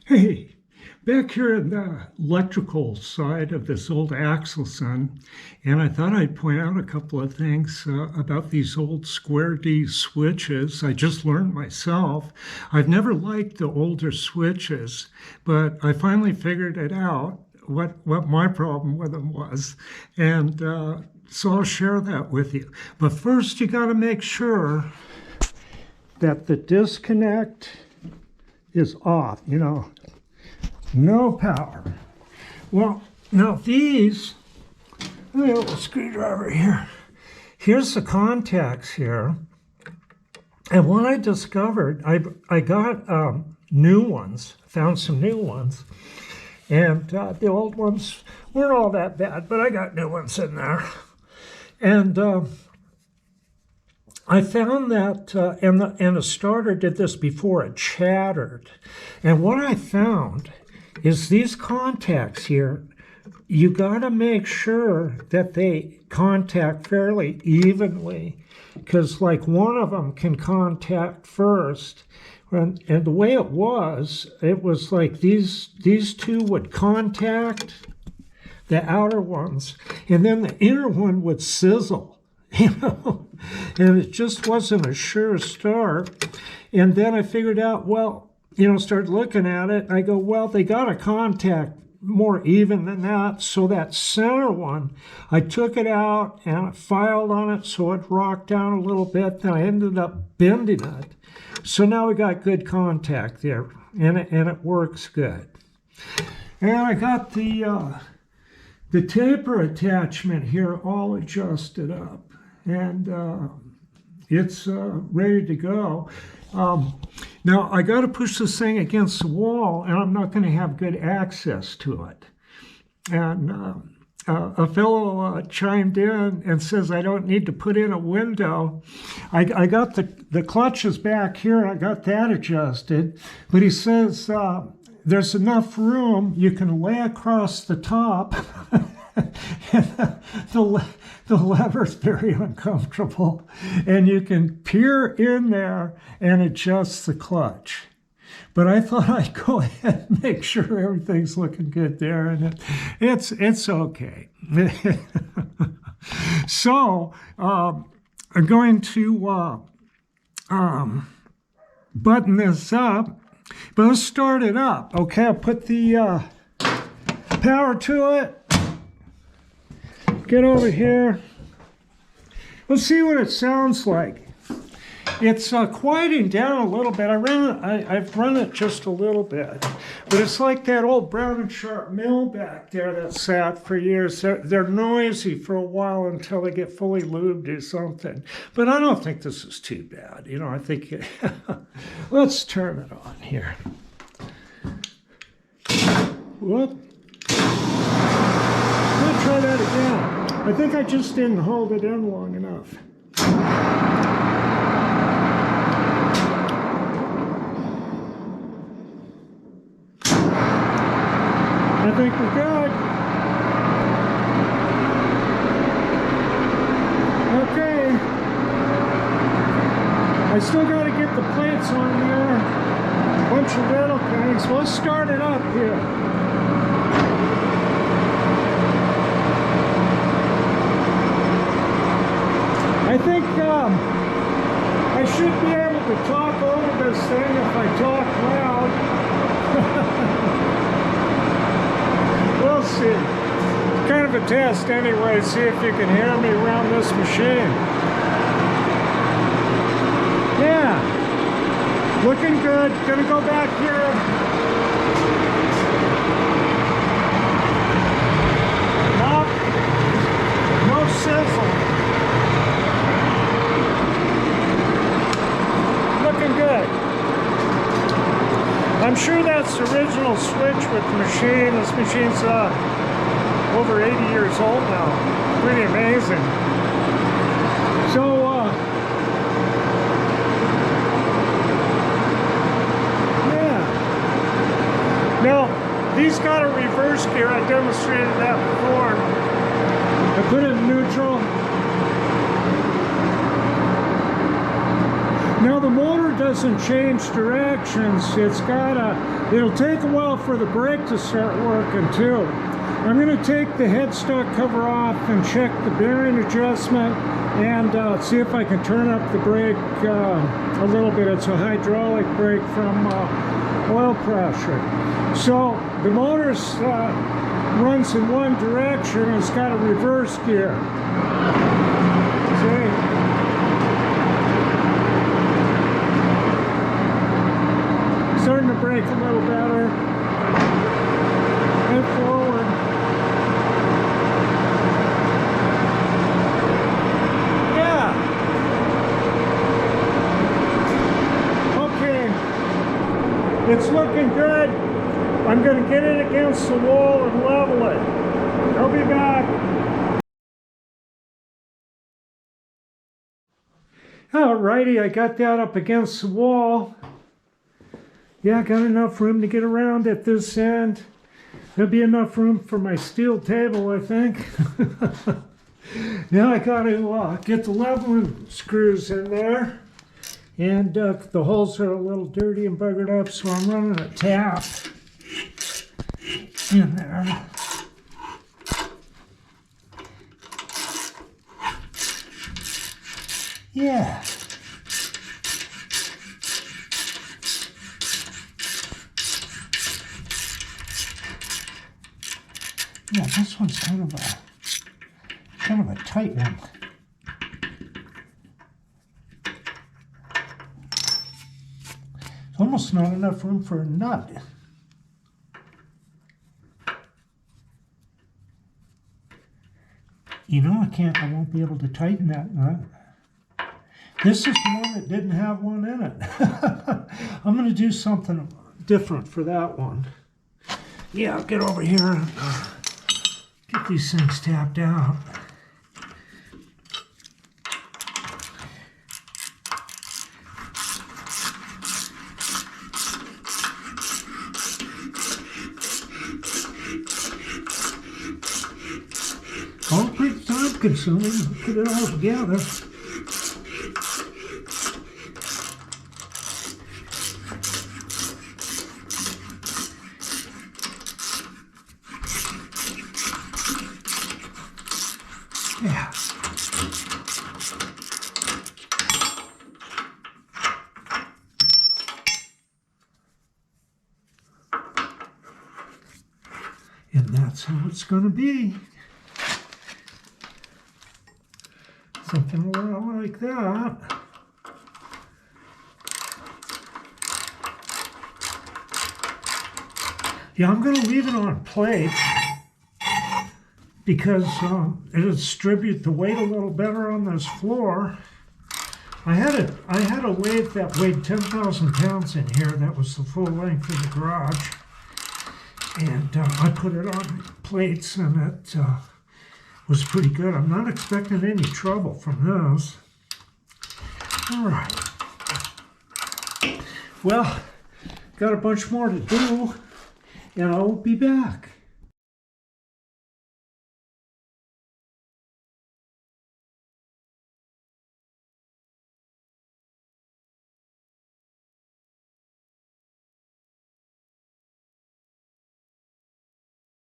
Hey, back here in the electrical side of this old Axelson, and I thought I'd point out a couple of things about these old square D switches. I just learned myself. I've never liked the older switches, but I finally figured it out what my problem with them was, and so I'll share that with you. But first, you got to make sure that the disconnect is off, no power. Well, now these, let me have a screwdriver here. Here's the contacts here. And what I discovered, I got new ones, found some new ones. And the old ones weren't all that bad, but I got new ones in there. And I found that, and the starter did this before, it chattered. And what I found is these contacts here, you got to make sure that they contact fairly evenly, because like one of them can contact first. And the way it was like these two would contact the outer ones, and then the inner one would sizzle. And it just wasn't a sure start. And then I figured out, well, started looking at it. I go, well, they got to contact more even than that. So that center one, I took it out and I filed on it so it rocked down a little bit. Then I ended up bending it. So now we got good contact there, and it works good. And I got the taper attachment here all adjusted up. And it's ready to go. Now, I got to push this thing against the wall, and I'm not going to have good access to it. And a fellow chimed in and says I don't need to put in a window. I got the clutches back here. I got that adjusted. But he says there's enough room you can lay across the top. The lever's very uncomfortable, and you can peer in there and adjust the clutch. But I thought I'd go ahead and make sure everything's looking good there, and it's okay. So I'm going to button this up, but let's start it up. Okay, I'll put the power to it. Get over here. Let's see what it sounds like. It's quieting down a little bit. I've run it just a little bit, but it's like that old Brown and Sharp mill back there that sat for years. They're noisy for a while until they get fully lubed or something. But I don't think this is too bad. I think let's turn it on here. Whoop. Let's try that again. I think I just didn't hold it in long enough. I think we're good. Okay. I still got to get the plates on there. A bunch of little things. Let's start it up here. I think I should be able to talk over this thing if I talk loud. We'll see. It's kind of a test anyway, see if you can hear me around this machine. Yeah, looking good. Gonna go back here. No sizzle. Looking good. I'm sure that's the original switch with the machine. This machine's over 80 years old now. Pretty amazing. So, yeah. Now, these got a reverse gear. I demonstrated that before. I put it in neutral. Now the motor doesn't change directions, it'll take a while for the brake to start working too. I'm going to take the headstock cover off and check the bearing adjustment and see if I can turn up the brake a little bit. It's a hydraulic brake from oil pressure. So the motor runs in one direction. It's got a reverse gear. See? Starting to brake a little better. And forward. Yeah. Okay. It's looking good. I'm going to get it against the wall and level it. I'll be back. Alrighty, I got that up against the wall. Yeah, I got enough room to get around at this end. There'll be enough room for my steel table, I think. Now I got to get the leveling screws in there. And the holes are a little dirty and buggered up, so I'm running a tap in there. Yeah. Yeah, this one's kind of a tight one. There's almost not enough room for a nut. You know, I won't be able to tighten that nut. This is the one that didn't have one in it. I'm going to do something different for that one. Yeah, I'll get over here and get these things tapped out. All pretty time consuming to put it all together. Yeah. And that's how it's going to be. Something a lot like that. Yeah, I'm going to leave it on plate because it'll distribute the weight a little better on this floor. I had a lathe that weighed 10,000 pounds in here. That was the full length of the garage. And I put it on plates and it was pretty good. I'm not expecting any trouble from those. All right. Well, got a bunch more to do, and I'll be back.